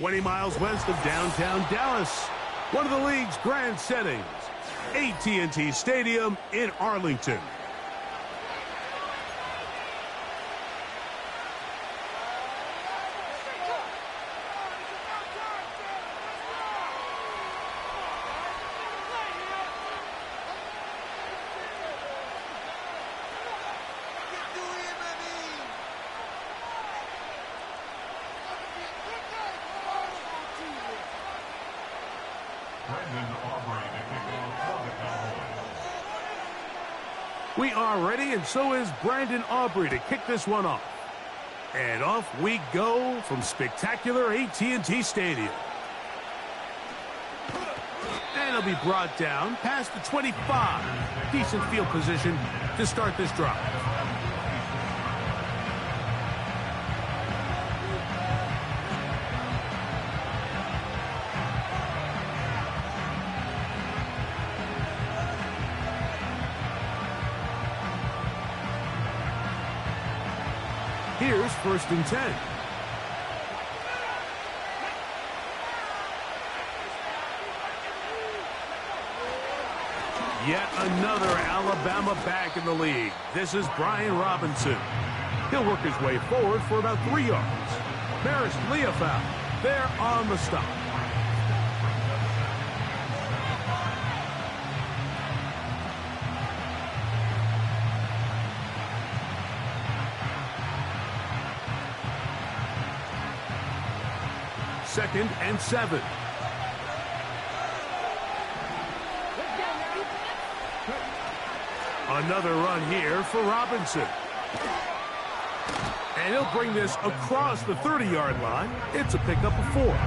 20 miles west of downtown Dallas. One of the league's grand settings, AT&T Stadium in Arlington. We are ready, and so is Brandon Aubrey to kick this one off. And off we go from spectacular AT&T Stadium. And it'll be brought down past the 25. Decent field position to start this drive. Here's 1st and 10. Yet another Alabama back in the league. This is Brian Robinson. He'll work his way forward for about 3 yards. Marist Liufau there on the stop. Second and 7. Another run here for Robinson. And he'll bring this across the 30-yard line. It's a pickup of 4.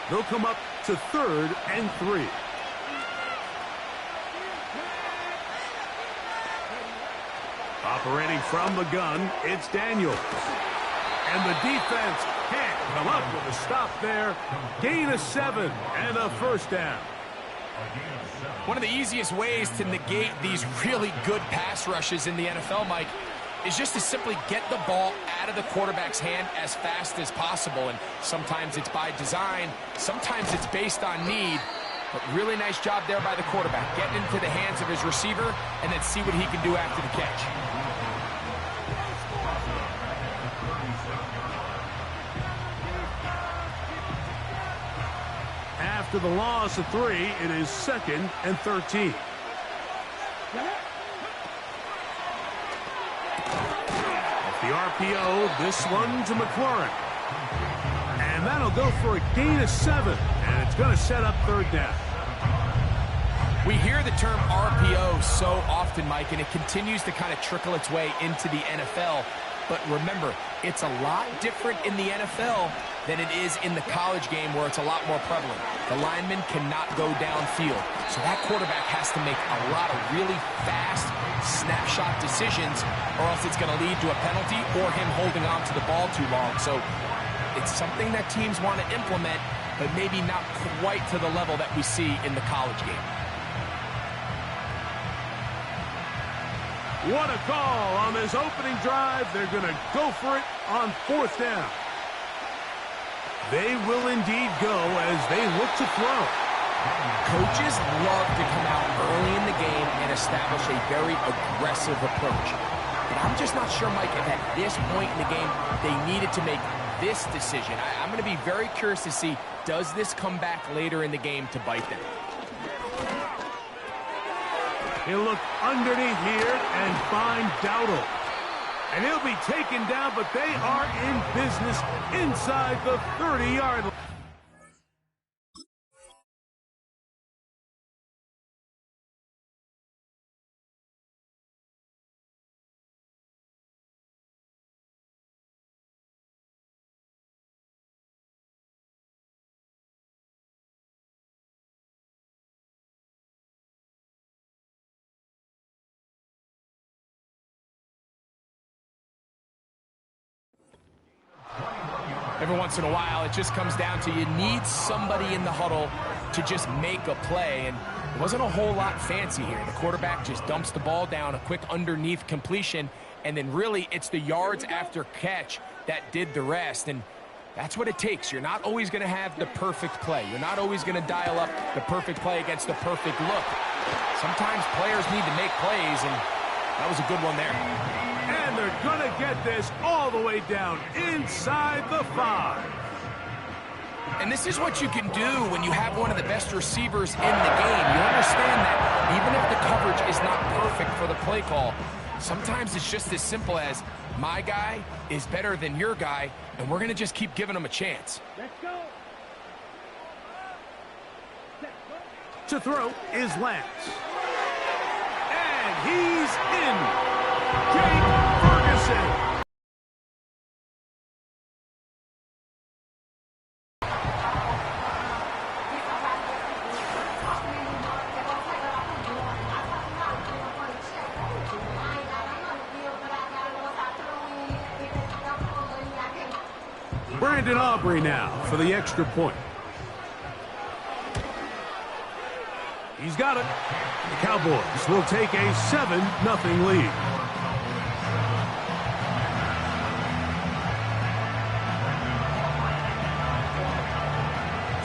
They'll come up to 3rd and 3. Operating from the gun, it's Daniels. And the defense can't come up with a stop there. Gain of 7 and a 1st down. One of the easiest ways to negate these really good pass rushes in the NFL, Mike, is just to simply get the ball out of the quarterback's hand as fast as possible. And sometimes it's by design, sometimes it's based on need. But really nice job there by the quarterback, getting into the hands of his receiver and then see what he can do after the catch. After the loss of 3, it is 2nd and 13. The RPO, this one to McLaurin. And that'll go for a gain of 7, and it's going to set up 3rd down. We hear the term RPO so often, Mike, and it continues to kind of trickle its way into the NFL. But remember, it's a lot different in the NFL than it is in the college game where it's a lot more prevalent. The lineman cannot go downfield, so that quarterback has to make a lot of really fast snapshot decisions, or else it's going to lead to a penalty or him holding on to the ball too long. So it's something that teams want to implement, but maybe not quite to the level that we see in the college game. What a call on this opening drive. They're going to go for it on 4th down. They will indeed go as they look to throw. Coaches love to come out early in the game and establish a very aggressive approach. But I'm just not sure, Mike, if at this point in the game they needed to make this decision. I'm going to be very curious to see, does this come back later in the game to bite them? He'll look underneath here and find Dowdle. And he'll be taken down, but they are in business inside the 30-yard line. every once in a while, it just comes down to you need somebody in the huddle to just make a play. And it wasn't a whole lot fancy here. The quarterback just dumps the ball down, a quick underneath completion, and then really it's the yards after catch that did the rest. And that's what it takes. You're not always going to have the perfect play. You're not always going to dial up the perfect play against the perfect look. Sometimes players need to make plays, and that was a good one there. And they're going to get this all the way down inside the 5. And this is what you can do when you have one of the best receivers in the game. You understand that even if the coverage is not perfect for the play call, sometimes it's just as simple as my guy is better than your guy, and we're going to just keep giving him a chance. Let's go. To throw is Lance. And he's in. Jake Ferguson. Brandon Aubrey now for the extra point. He's got it. The Cowboys will take a 7-0 lead.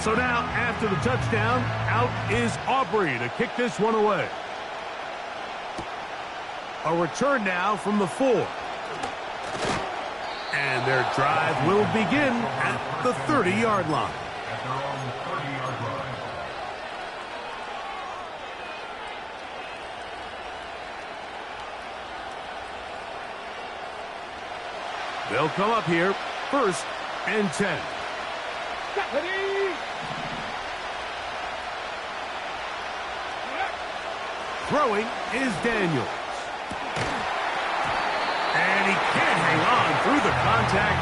So now, after the touchdown, out is Aubrey to kick this one away. A return now from the 4. And their drive will begin at the 30-yard line. They'll come up here, 1st and 10. Throwing is Daniels. And he can't hang on through the contact.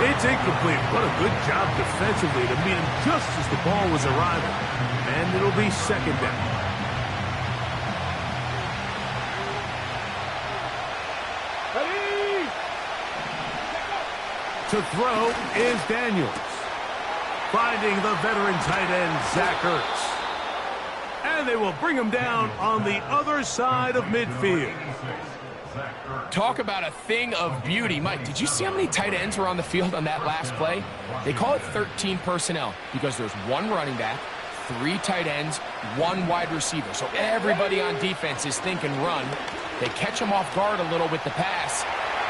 It's incomplete. What a good job defensively to meet him just as the ball was arriving. And it'll be 2nd down. To throw is Daniels. Finding the veteran tight end, Zach Ertz. And they will bring him down on the other side of midfield. Talk about a thing of beauty. Mike, did you see how many tight ends were on the field on that last play? They call it 13 personnel because there's 1 running back, 3 tight ends, 1 wide receiver. So everybody on defense is thinking run. They catch him off guard a little with the pass,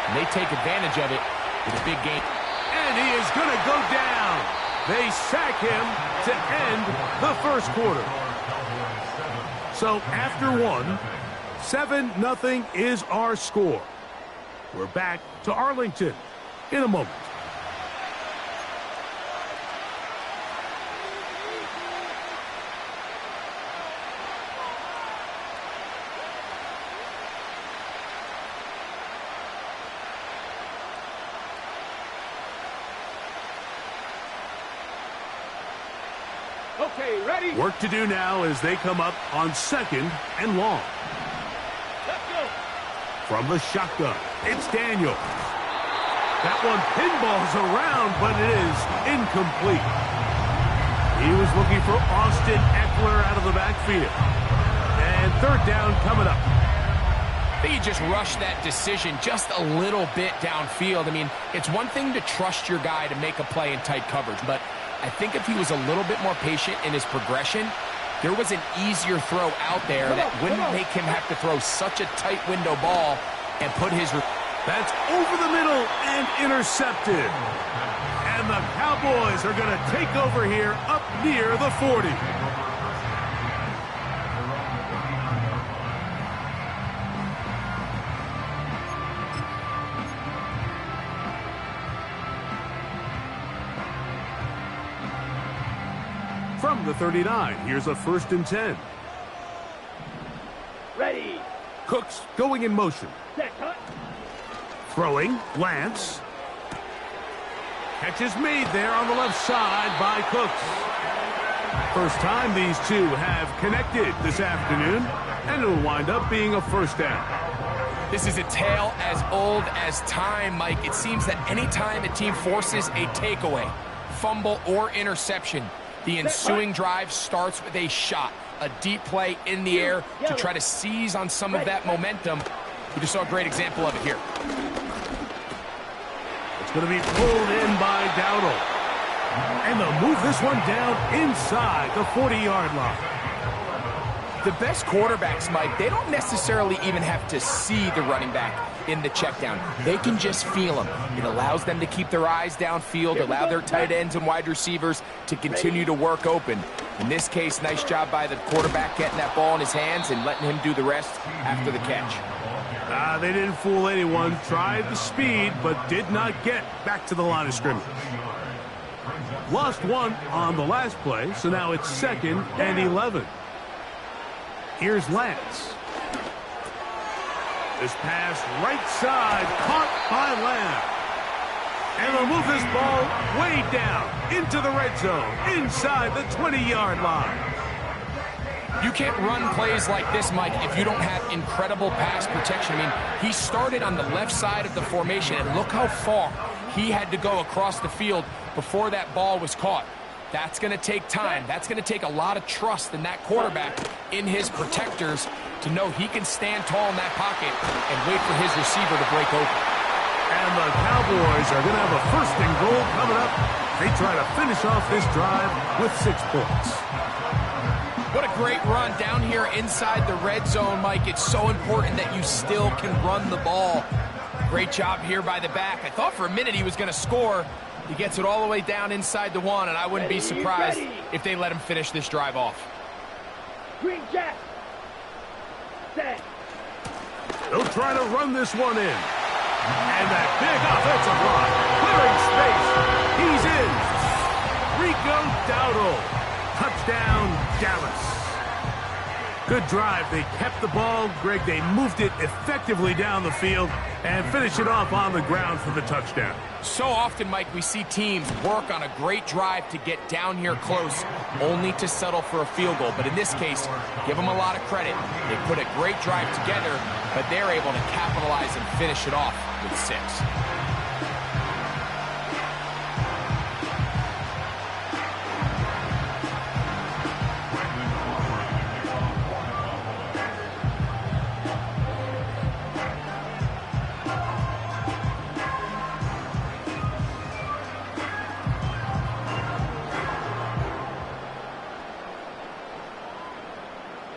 and they take advantage of it with a big gain. And he is going to go down. They sack him to end the 1st quarter. So after 1, 7-0 is our score. We're back to Arlington in a moment. Okay, ready? Work to do now as they come up on 2nd and long. Let's go. From the shotgun, it's Daniels. That one pinballs around, but it is incomplete. He was looking for Austin Eckler out of the backfield. And 3rd down coming up. I think he just rushed that decision just a little bit downfield. I mean, it's one thing to trust your guy to make a play in tight coverage, but I think if he was a little bit more patient in his progression, there was an easier throw out there that wouldn't make him have to throw such a tight window ball and put his... That's over the middle and intercepted. And the Cowboys are going to take over here up near the 40. From the 39, here's a 1st and 10. Ready. Cooks going in motion. Set, cut. Throwing, Lance. Catch is made there on the left side by Cooks. First time these two have connected this afternoon, and it'll wind up being a 1st down. This is a tale as old as time, Mike. It seems that anytime a team forces a takeaway, fumble, or interception, the ensuing drive starts with a shot, a deep play in the air to try to seize on some of that momentum. We just saw a great example of it here. It's going to be pulled in by Dowdle. And they'll move this one down inside the 40-yard line. The best quarterbacks, Mike, they don't necessarily even have to see the running back in the check down. They can just feel him. It allows them to keep their eyes downfield, allow their tight ends and wide receivers to continue to work open. In this case, nice job by the quarterback getting that ball in his hands and letting him do the rest after the catch. They didn't fool anyone. Tried the speed, but did not get back to the line of scrimmage. Lost one on the last play, so now it's 2nd and 11. Here's Lance. This pass right side, caught by Lamb. And they'll move this ball way down into the red zone, inside the 20-yard line. You can't run plays like this, Mike, if you don't have incredible pass protection. I mean, he started on the left side of the formation, and look how far he had to go across the field before that ball was caught. That's going to take time. That's going to take a lot of trust in that quarterback, in his protectors, to know he can stand tall in that pocket and wait for his receiver to break open. And the Cowboys are going to have a 1st and goal coming up. They try to finish off this drive with 6 points. What a great run down here inside the red zone, Mike. It's so important that you still can run the ball. Great job here by the back. I thought for a minute he was going to score. He gets it all the way down inside the 1, and I wouldn't be surprised if they let him finish this drive off. Green Jack. Set. They'll try to run this one in. And that big offensive line, clearing space. He's in. Rico Dowdle. Touchdown, Dallas. Good drive. They kept the ball. Greg, they moved it effectively down the field and finished it off on the ground for the touchdown. So often, Mike, we see teams work on a great drive to get down here close, only to settle for a field goal. But in this case, give them a lot of credit. They put a great drive together, but they're able to capitalize and finish it off with 6.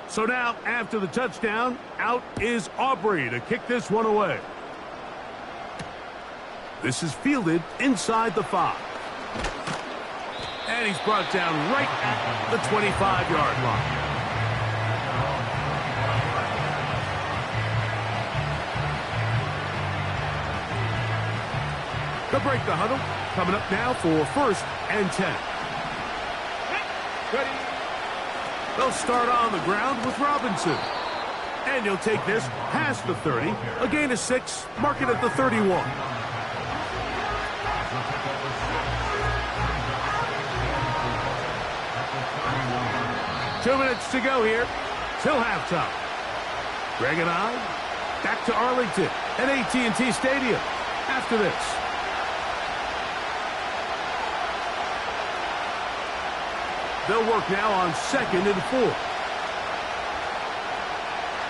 So now, after the touchdown, out is Aubrey to kick this one away. This is fielded inside the 5. And he's brought down right at the 25-yard line. They'll break the huddle. Coming up now for 1st and 10. Ready. They'll start on the ground with Robinson. And he'll take this past the 30. A gain of 6. Mark it at the 31. Two minutes to go here till halftime. Greg and I back to Arlington at AT&T Stadium after this. They'll work now on 2nd and 4.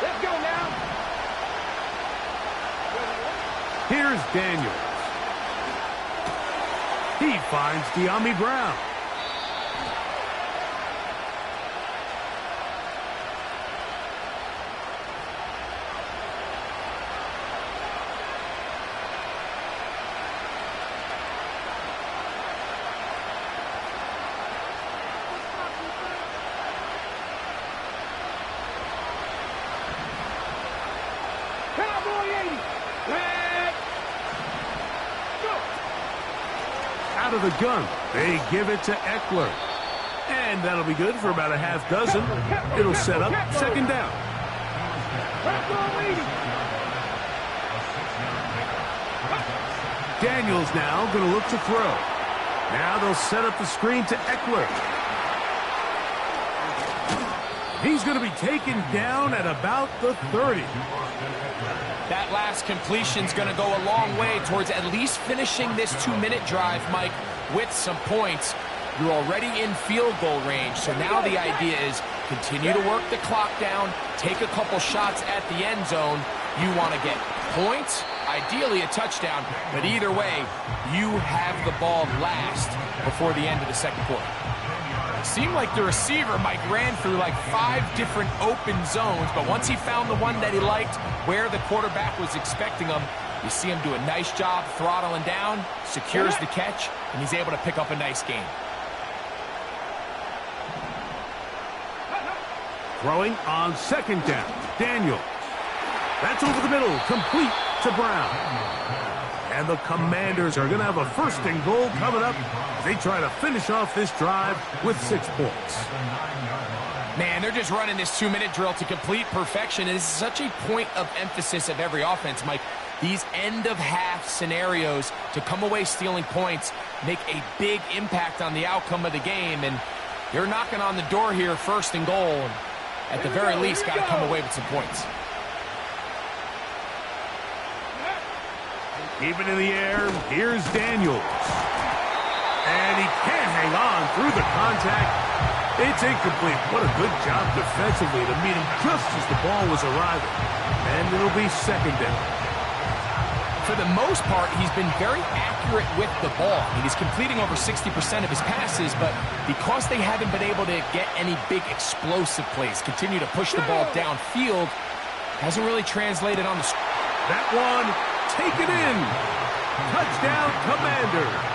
Let's go now. Here's Daniels. He finds De'Ami Brown. Out of the gun, they give it to Eckler. And that'll be good for about a half dozen. It'll set up 2nd down. Daniels now going to look to throw. Now they'll set up the screen to Eckler. He's going to be taken down at about the 30. That last completion's going to go a long way towards at least finishing this 2-minute drive, Mike, with some points. You're already in field goal range, so now the idea is continue to work the clock down, take a couple shots at the end zone. You want to get points, ideally a touchdown, but either way, you have the ball last before the end of the second quarter. It seemed like the receiver, Mike, ran through like 5 different open zones, but once he found the one that he liked, where the quarterback was expecting him, you see him do a nice job throttling down, secures the catch, and he's able to pick up a nice gain. Throwing on second down, Daniels. That's over the middle, complete to Brown. And the Commanders are going to have a 1st and goal coming up as they try to finish off this drive with 6 points. Man, they're just running this 2-minute drill to complete perfection. It is such a point of emphasis of every offense, Mike. These end-of-half scenarios to come away stealing points make a big impact on the outcome of the game. And they're knocking on the door here, 1st and goal. At the very least, got to come away with some points. Even in the air, here's Daniels. And he can't hang on through the contact. It's incomplete. What a good job defensively to meet him just as the ball was arriving. And it'll be 2nd down. For the most part, he's been very accurate with the ball. I mean, he's completing over 60% of his passes, but because they haven't been able to get any big explosive plays, continue to push the ball downfield, hasn't really translated on the score. That one, taken in. Touchdown, Commanders.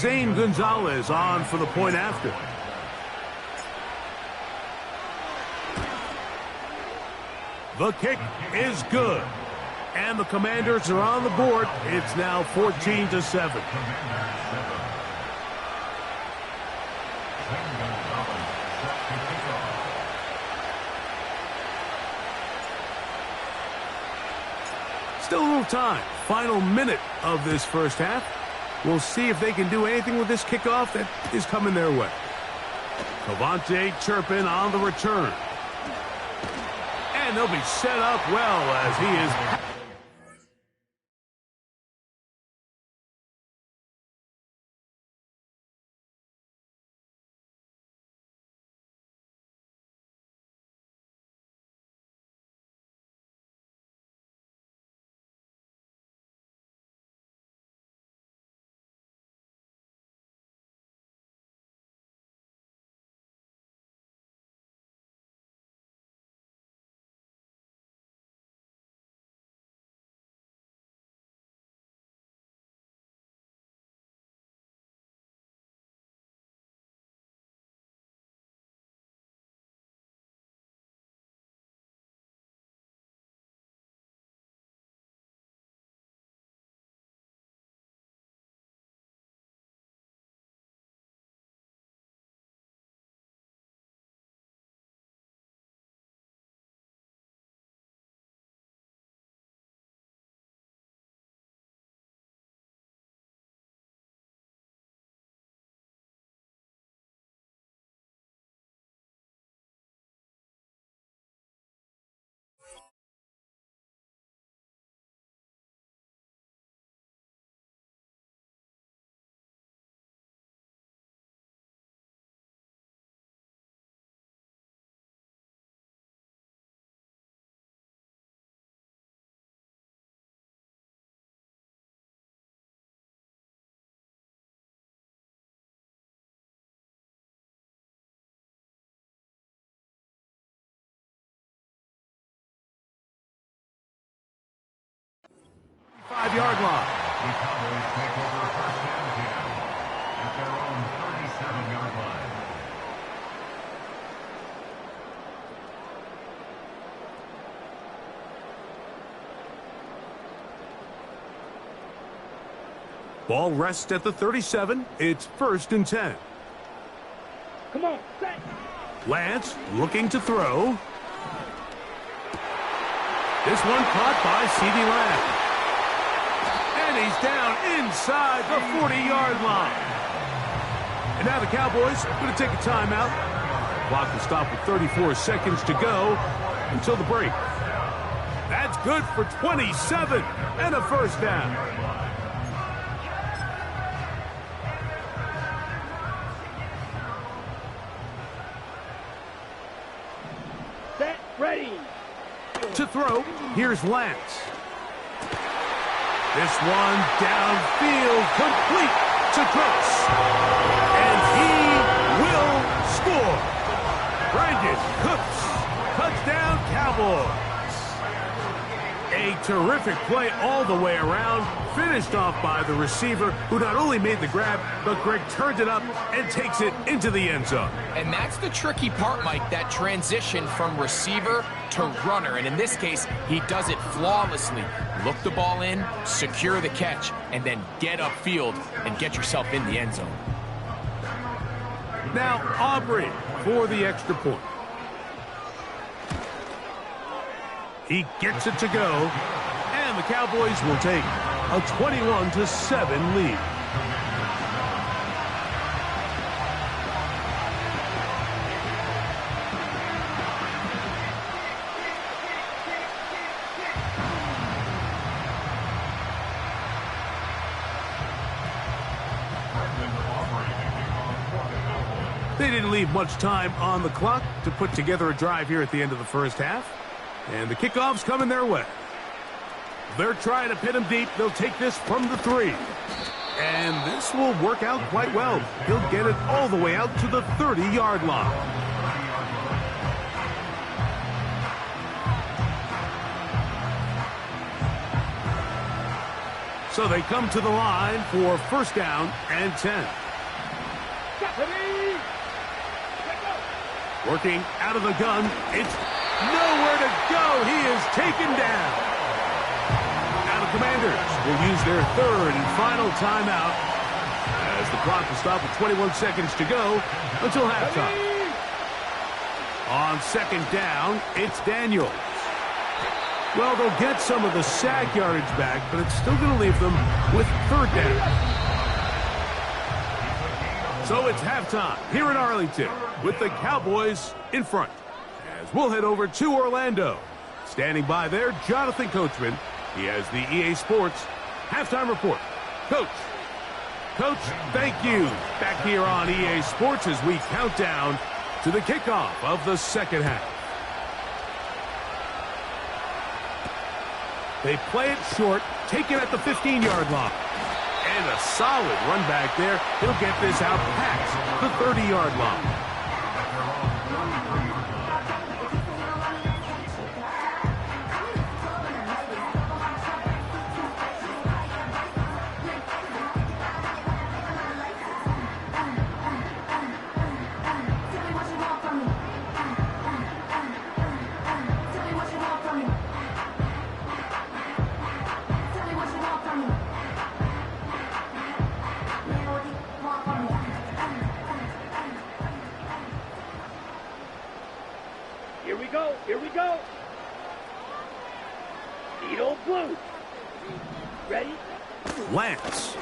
Zane Gonzalez on for the point after. The kick is good. And the Commanders are on the board. It's now 14-7. Still a little time. Final minute of this first half. We'll see if they can do anything with this kickoff that is coming their way. Cavante Turpin on the return. And they'll be set up well as he is. Five-yard line. The Cowboys take over first down here at their own 37-yard line. Ball rests at the 37. It's 1st and 10. Come on, set. Lance looking to throw. This one caught by CeeDee Lamb. And And he's down inside the 40-yard line. And now the Cowboys are going to take a timeout. Clock will stop with 34 seconds to go until the break. That's good for 27 and a first down. Set, ready. To throw, here's Lance. This one downfield, complete to Cooks. And he will score. Brandon Cooks, touchdown Cowboys. A terrific play all the way around, finished off by the receiver, who not only made the grab, but Greg turned it up and takes it into the end zone. And that's the tricky part, Mike, that transition from receiver to runner. And in this case, he does it flawlessly. Look the ball in, secure the catch, and then get upfield and get yourself in the end zone. Now Aubrey for the extra point. He gets it to go, and the Cowboys will take a 21-7 lead. They didn't leave much time on the clock to put together a drive here at the end of the first half. And the kickoff's coming their way. They're trying to pin him deep. They'll take this from the 3. And this will work out quite well. He'll get it all the way out to the 30-yard line. So they come to the line for first down and 10. Working out of the gun. It's nowhere to go. He is taken down. Now the Commanders will use their third and final timeout as the clock will stop with 21 seconds to go until halftime. On second down, it's Daniels. Well, they'll get some of the sack yardage back, but it's still going to leave them with third down. So it's halftime here in Arlington with the Cowboys in front. As we'll head over to Orlando. Standing by there, Jonathan Coachman. He has the EA Sports halftime report. Coach, thank you. Back here on EA Sports as we count down to the kickoff of the second half. They play it short, take it at the 15-yard line. And a solid run back there. He'll get this out past the 30-yard line. Here we go. Edo Blue. Ready? Lance.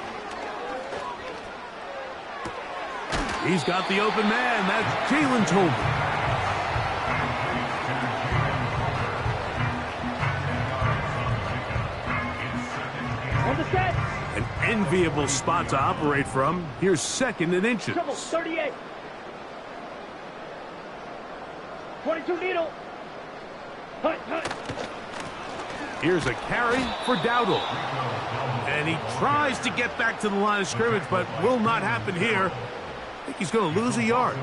He's got the open man. That's Jalen Tolbert. On the set. An enviable spot to operate from. Here's second and inches. Triple 38. 22 needle. Hunt. Here's a carry for Dowdle. And he tries to get back to the line of scrimmage, but will not happen here. I think he's going to lose a yard.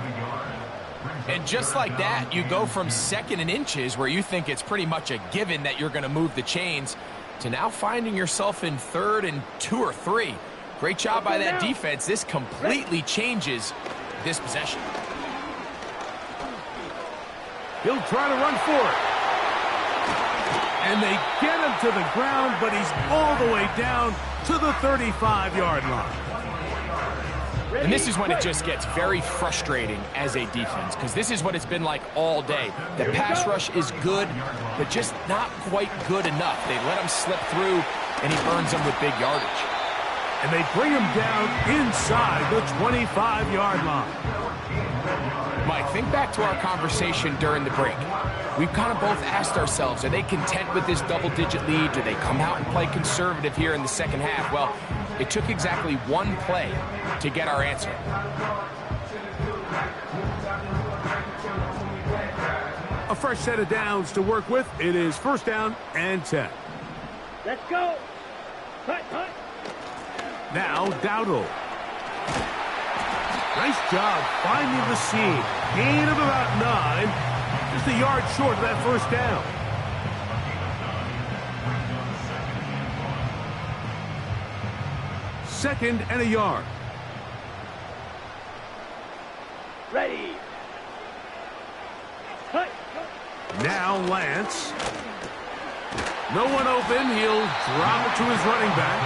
And just like that, you go from second and inches, where you think it's pretty much a given that you're going to move the chains, to now finding yourself in third and 2 or 3. Great job by that defense. This completely changes this possession. He'll try to run for it. And they get him to the ground, but he's all the way down to the 35-yard line. And this is when it just gets very frustrating as a defense, because this is what it's been like all day. The pass rush is good, but just not quite good enough. They let them slip through and he earns them with big yardage. And they bring him down inside the 25-yard line. Mike, think back to our conversation during the break. We've kind of both asked ourselves, are they content with this double-digit lead? Do they come out and play conservative here in the second half? Well, it took exactly one play to get our answer. A fresh set of downs to work with. It is first down and 10. Let's go. Hut, hut. Now Dowdle. Nice job finding the seam. Gain of about 9. Just a yard short of that first down. Second and a yard. Ready. Hut. Now Lance. No one open. He'll drop it to his running back.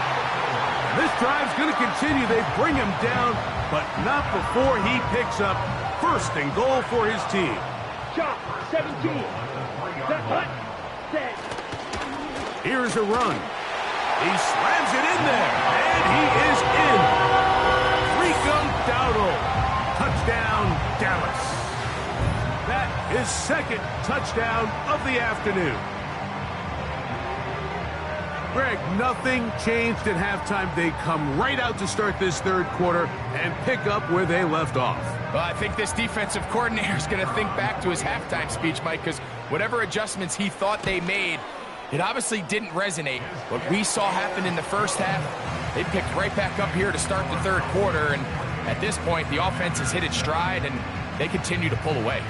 This drive's going to continue. They bring him down, but not before he picks up first and goal for his team. Chop. 17. Set. Hut. Set. Here's a run. He slams it in there, and he is in. Rico Dowdle. Touchdown, Dallas. That is second touchdown of the afternoon. Greg, nothing changed at halftime. They come right out to start this third quarter and pick up where they left off. Well, I think this defensive coordinator is going to think back to his halftime speech, Mike, because whatever adjustments he thought they made, it obviously didn't resonate. What we saw happen in the first half, they picked right back up here to start the third quarter, and at this point, the offense has hit its stride, and they continue to pull away.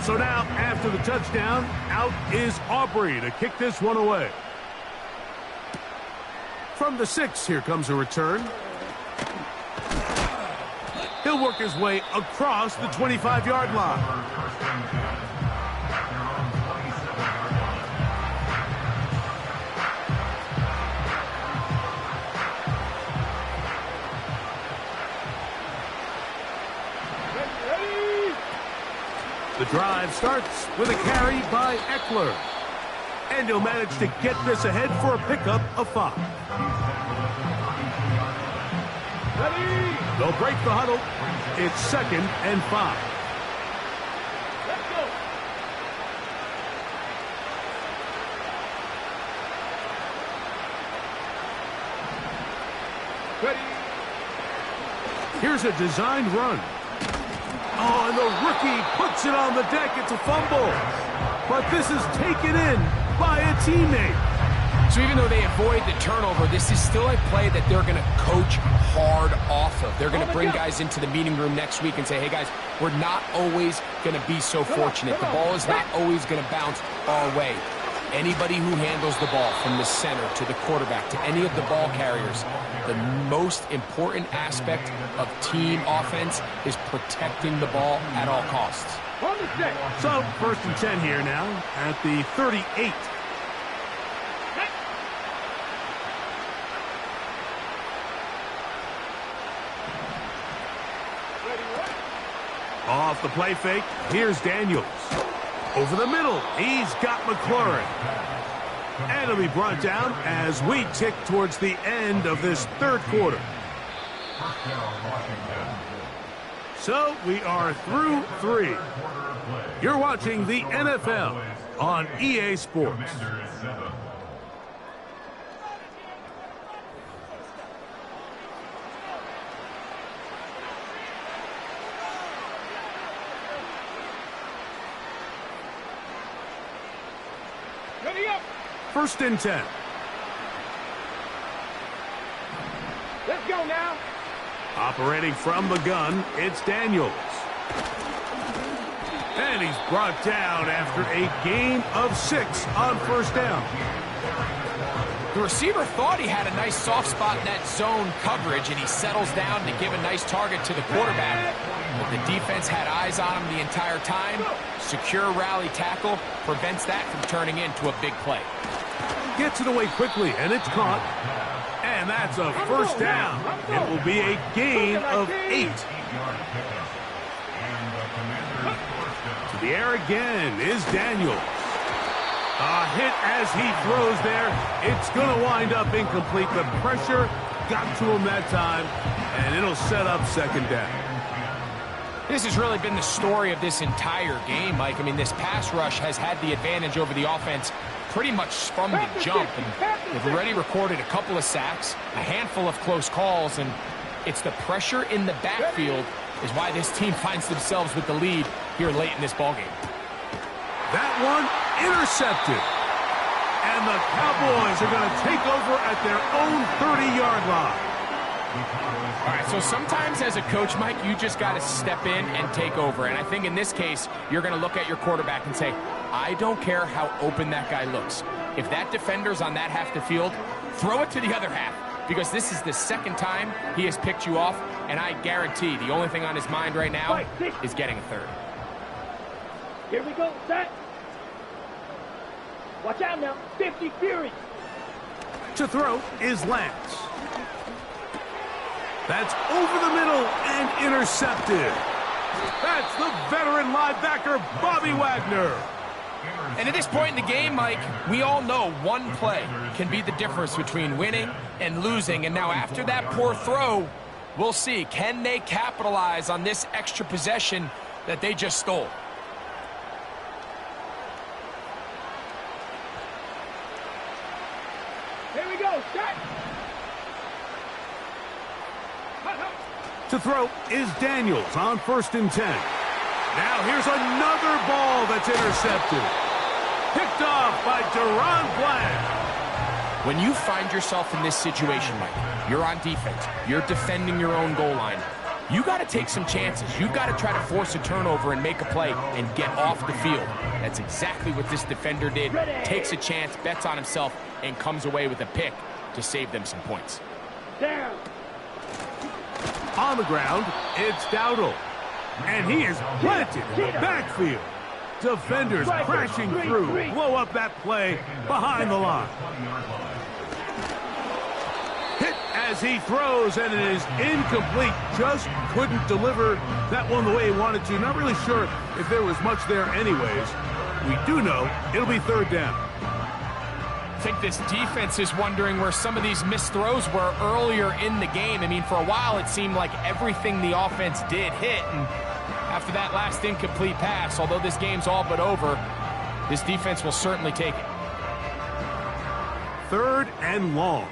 So now, after the touchdown, out is Aubrey to kick this one away. From the 6, here comes a return. He'll work his way across the 25-yard line. The drive starts with a carry by Eckler. And he'll manage to get this ahead for a pickup of 5. Ready. They'll break the huddle. It's second and 5. Let's go. Ready. Here's a designed run. Oh, and the rookie puts it on the deck. It's a fumble. But this is taken in by a teammate. So even though they avoid the turnover, this is still a play that they're going to coach hard off of. They're going to bring guys into the meeting room next week and say, hey, guys, we're not always going to be so fortunate. The ball is not always going to bounce our way. Anybody who handles the ball from the center to the quarterback to any of the ball carriers, the most important aspect of team offense is protecting the ball at all costs. So, first and 10 here now at the 38. Off the play fake, here's Daniels. Over the middle, he's got McLaurin. And it'll be brought down as we tick towards the end of this third quarter. So we are through 3. You're watching the NFL on EA Sports. Ready up. First and 10. Let's go now. Operating from the gun, it's Daniels. And he's brought down after a gain of 6 on first down. The receiver thought he had a nice soft spot in that zone coverage, and he settles down to give a nice target to the quarterback. But the defense had eyes on him the entire time. Secure rally tackle prevents that from turning into a big play. Gets it away quickly, and it's caught. And that's a first down. It will be a gain of 8. To the air again is Daniels. A hit as he throws there. It's going to wind up incomplete. The pressure got to him that time, and it'll set up second down. This has really been the story of this entire game, Mike. I mean, this pass rush has had the advantage over the offense pretty much from the jump. And they've already recorded a couple of sacks, a handful of close calls, and it's the pressure in the backfield is why this team finds themselves with the lead here late in this ballgame. That one intercepted. And the Cowboys are going to take over at their own 30-yard line. All right, so sometimes as a coach, Mike, you just got to step in and take over. And I think in this case, you're going to look at your quarterback and say, I don't care how open that guy looks. If that defender's on that half the field, throw it to the other half. Because this is the second time he has picked you off, and I guarantee the only thing on his mind right now is getting a third. Here we go, set. Watch out now, 50 Fury. To throw is Lance. That's over the middle and intercepted. That's the veteran linebacker, Bobby Wagner. And at this point in the game, Mike, we all know one play can be the difference between winning and losing. And now after that poor throw, we'll see, can they capitalize on this extra possession that they just stole? Here we go, set. To throw is Daniels on 1st and 10. Now here's another ball that's intercepted. Picked off by Deron Bland. When you find yourself in this situation, Mike, you're on defense, you're defending your own goal line, you got to take some chances. You've got to try to force a turnover and make a play and get off the field. That's exactly what this defender did. Takes a chance, bets on himself, and comes away with a pick to save them some points. Down. On the ground, it's Dowdle. And he is planted in the backfield. Defenders crashing through, blow up that play behind the line. Hit as he throws, and it is incomplete. Just couldn't deliver that one the way he wanted to. Not really sure if there was much there anyways. We do know it'll be third down. I think this defense is wondering where some of these missed throws were earlier in the game. I mean, for a while it seemed like everything the offense did hit, and after that last incomplete pass, although this game's all but over, this defense will certainly take it. 3rd and long.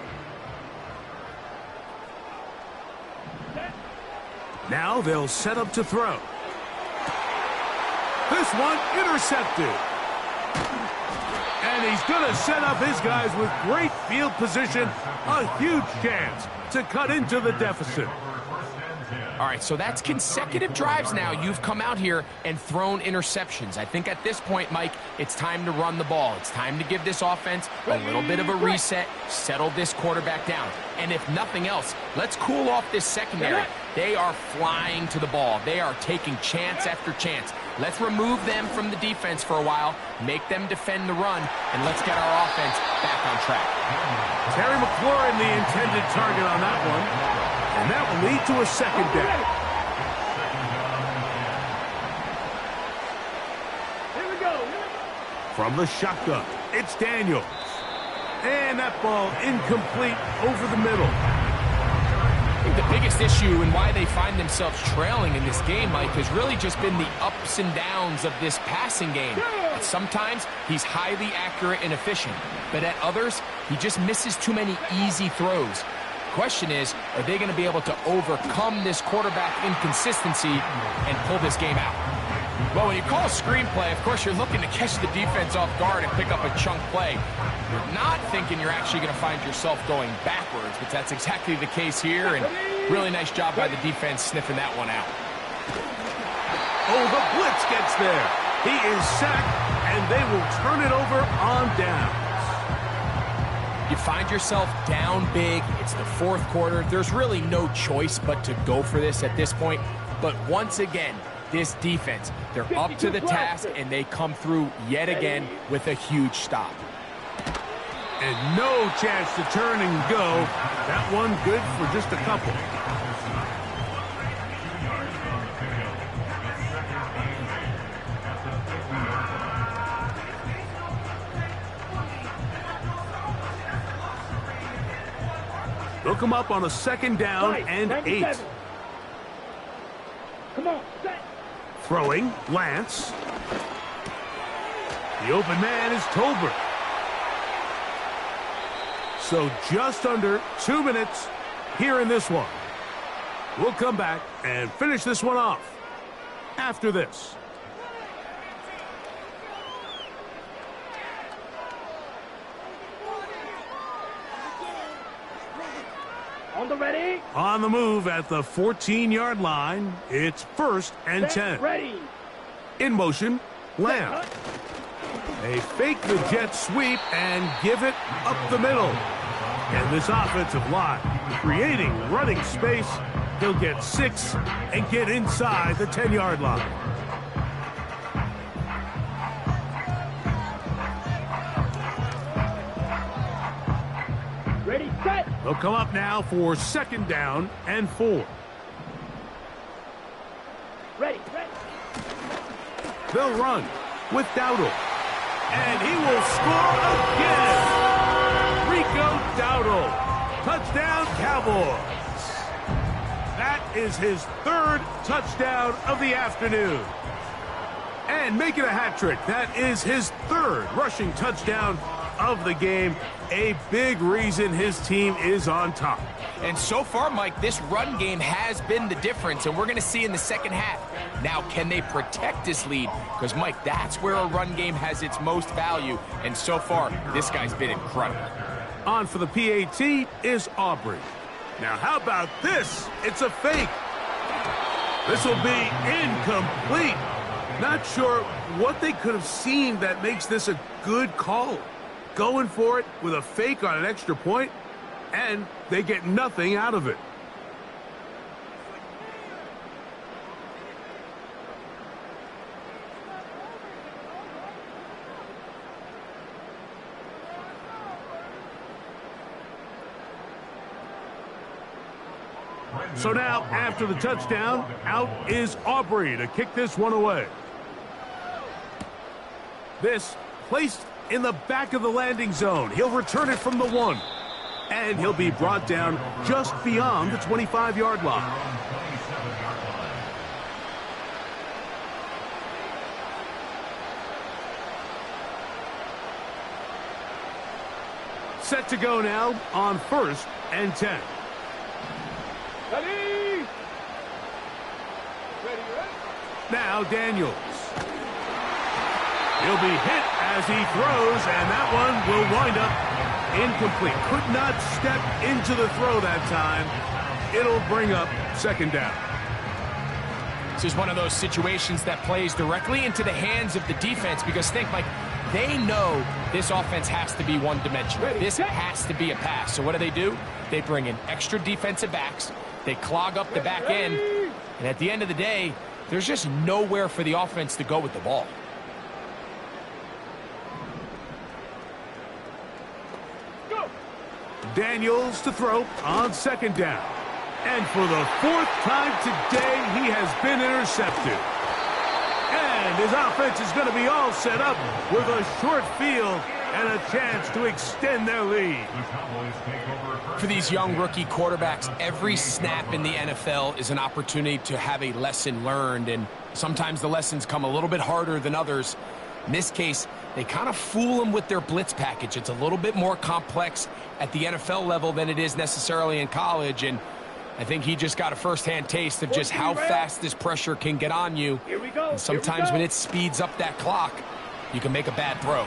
Now they'll set up to throw. This one intercepted. And he's going to set up his guys with great field position. A huge chance to cut into the deficit. All right, so that's consecutive drives now. You've come out here and thrown interceptions. I think at this point, Mike, it's time to run the ball. It's time to give this offense a little bit of a reset, settle this quarterback down. And if nothing else, let's cool off this secondary. They are flying to the ball. They are taking chance after chance. Let's remove them from the defense for a while, make them defend the run, and let's get our offense back on track. Terry McLaurin, the intended target on that one. And that will lead to a second down. Here we go. From the shotgun, it's Daniels. And that ball incomplete over the middle. I think the biggest issue and why they find themselves trailing in this game, Mike, has really just been the ups and downs of this passing game. Sometimes he's highly accurate and efficient, but at others, he just misses too many easy throws. Question is, are they going to be able to overcome this quarterback inconsistency and pull this game out? Well, when you call a screenplay, of course, you're looking to catch the defense off guard and pick up a chunk play. You're not thinking you're actually going to find yourself going backwards, but that's exactly the case here, and really nice job by the defense sniffing that one out. Oh, the blitz gets there. He is sacked, and they will turn it over on downs. You find yourself down big. It's the 4th quarter. There's really no choice but to go for this at this point. But once again, this defense, they're up to the task, and they come through yet again with a huge stop. And no chance to turn and go. That one good for just a couple. They'll come up on a second down and 8. Come on, set. Throwing, Lance. The open man is Tolbert. So just under 2 minutes here in this one. We'll come back and finish this one off after this. On the ready. On the move at the 14-yard line. It's 1st and 10. Ready. In motion, Lamb. They fake the jet sweep and give it up the middle. And this offensive line creating running space. He'll get 6 and get inside the 10-yard line. Ready, set. They'll come up now for 2nd down and 4. Ready, ready. They'll run with Dowdle. And he will score again. Rico Dowdle. Touchdown, Cowboys. That is his 3rd touchdown of the afternoon. And making a hat trick. That is his 3rd rushing touchdown of the game. A big reason his team is on top. And so far, Mike, this run game has been the difference, and we're going to see in the second half. Now, can they protect this lead? Because, Mike, that's where a run game has its most value, and so far, this guy's been incredible. On for the PAT is Aubrey. Now, how about this? It's a fake. This will be incomplete. Not sure what they could have seen that makes this a good call. Going for it with a fake on an extra point, and they get nothing out of it. So now, after the touchdown, out is Aubrey to kick this one away. This placed in the back of the landing zone. He'll return it from the 1. And he'll be brought down just beyond the 25-yard line. Set to go now on 1st and 10. Ready. Ready, ready. Now Daniels. He'll be hit as he throws, and that one will wind up incomplete. Could not step into the throw that time. It'll bring up 2nd down. This is one of those situations that plays directly into the hands of the defense because think, Mike, they know this offense has to be one-dimensional. This has to be a pass. So what do? They bring in extra defensive backs. They clog up the back end. And at the end of the day, there's just nowhere for the offense to go with the ball. Daniels to throw on 2nd down. And for the 4th time today, he has been intercepted. And his offense is going to be all set up with a short field and a chance to extend their lead. For these young rookie quarterbacks, every snap in the NFL is an opportunity to have a lesson learned. And sometimes the lessons come a little bit harder than others. In this case, they kind of fool them with their blitz package. It's a little bit more complex at the NFL level than it is necessarily in college. And I think he just got a first-hand taste of just how fast this pressure can get on you. Here we go. And sometimes when it speeds up that clock, you can make a bad throw.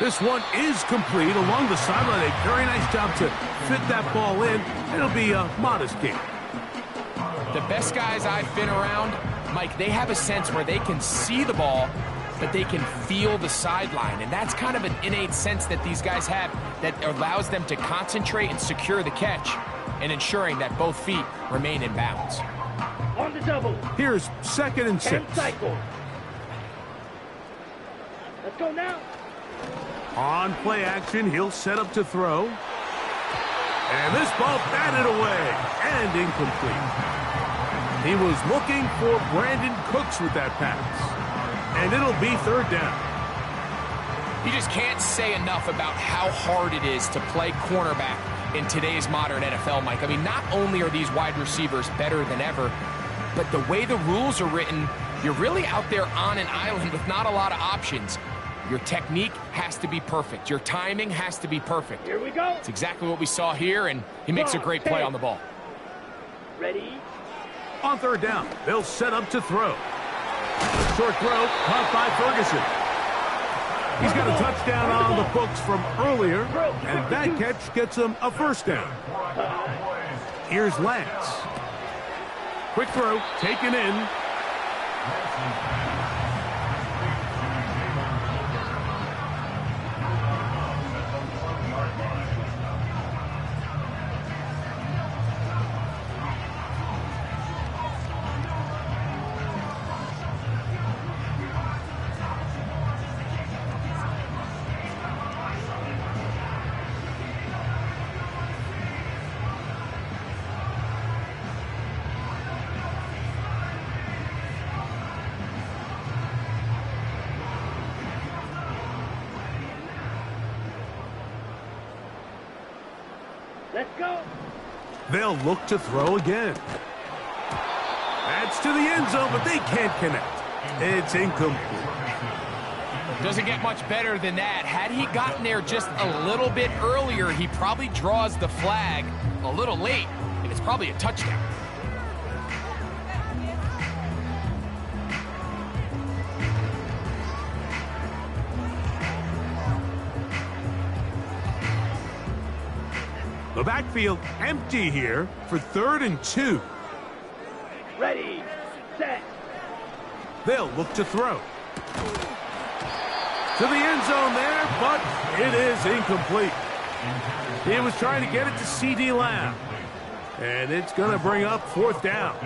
This one is complete along the sideline. A very nice job to fit that ball in. It'll be a modest gain. The best guys I've been around, Mike, they have a sense where they can see the ball, but they can feel the sideline. And that's kind of an innate sense that these guys have that allows them to concentrate and secure the catch and ensuring that both feet remain in bounds. On the double. Here's 2nd and 6. And cycle. Let's go now. On play action, he'll set up to throw. And this ball batted away and incomplete. He was looking for Brandon Cooks with that pass. And it'll be third down. You just can't say enough about how hard it is to play cornerback in today's modern NFL, Mike. I mean, not only are these wide receivers better than ever, but the way the rules are written, you're really out there on an island with not a lot of options. Your technique has to be perfect. Your timing has to be perfect. Here we go. It's exactly what we saw here, and he makes a great play on the ball. Ready? On third down, they'll set up to throw. Short throw, caught by Ferguson. He's got a touchdown on the books from earlier, and that catch gets him a first down. Here's Lance. Quick throw, taken in. Let's go. They'll look to throw again. That's to the end zone, but they can't connect. It's incomplete. Doesn't get much better than that. Had he gotten there just a little bit earlier, he probably draws the flag a little late, and it's probably a touchdown. The backfield empty here for 3rd and 2. Ready, set. They'll look to throw. To the end zone there, but it is incomplete. He was trying to get it to C.D. Lamb. And it's going to bring up 4th down.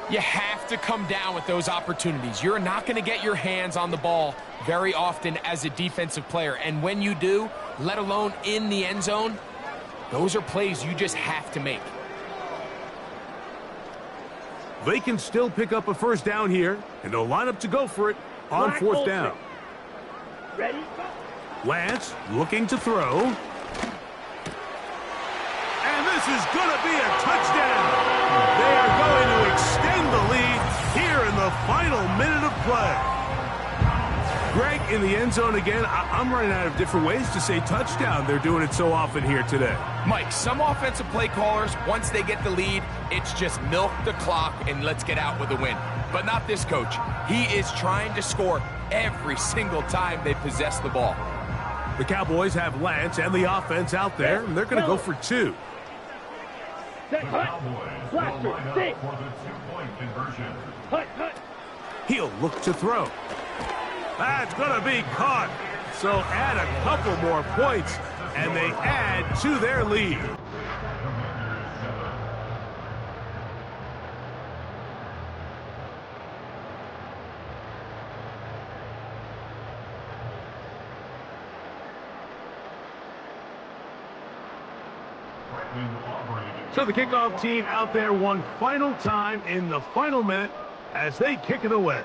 You have to come down with those opportunities. You're not going to get your hands on the ball very often as a defensive player. And when you do, let alone in the end zone, those are plays you just have to make. They can still pick up a first down here, and they'll line up to go for it on 4th down. Ready? Lance looking to throw. And this is going to be a touchdown. They are going to extend the lead here in the final minute of play. Greg, in the end zone again, I'm running out of different ways to say touchdown. They're doing it so often here today. Mike, some offensive play callers, once they get the lead, it's just milk the clock and let's get out with a win. But not this coach. He is trying to score every single time they possess the ball. The Cowboys have Lance and the offense out there, and they're going to go for 2. Set, hut. Blaster, six. For the 2-point conversion. Hut, hut. He'll look to throw. That's going to be caught. So add a couple more points, and they add to their lead. So the kickoff team out there one final time in the final minute as they kick it away.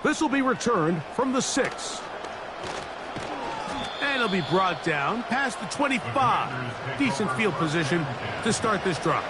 This will be returned from the 6. And it'll be brought down past the 25. Decent field position to start this drive.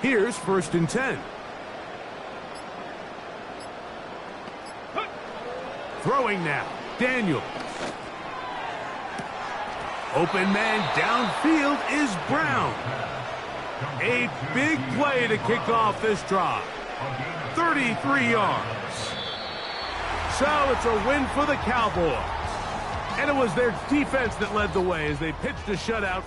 Here's 1st and 10. Throwing now. Daniels. Open man downfield is Brown. A big play to kick off this drive. 33 yards. So it's a win for the Cowboys. And it was their defense that led the way as they pitched a shutout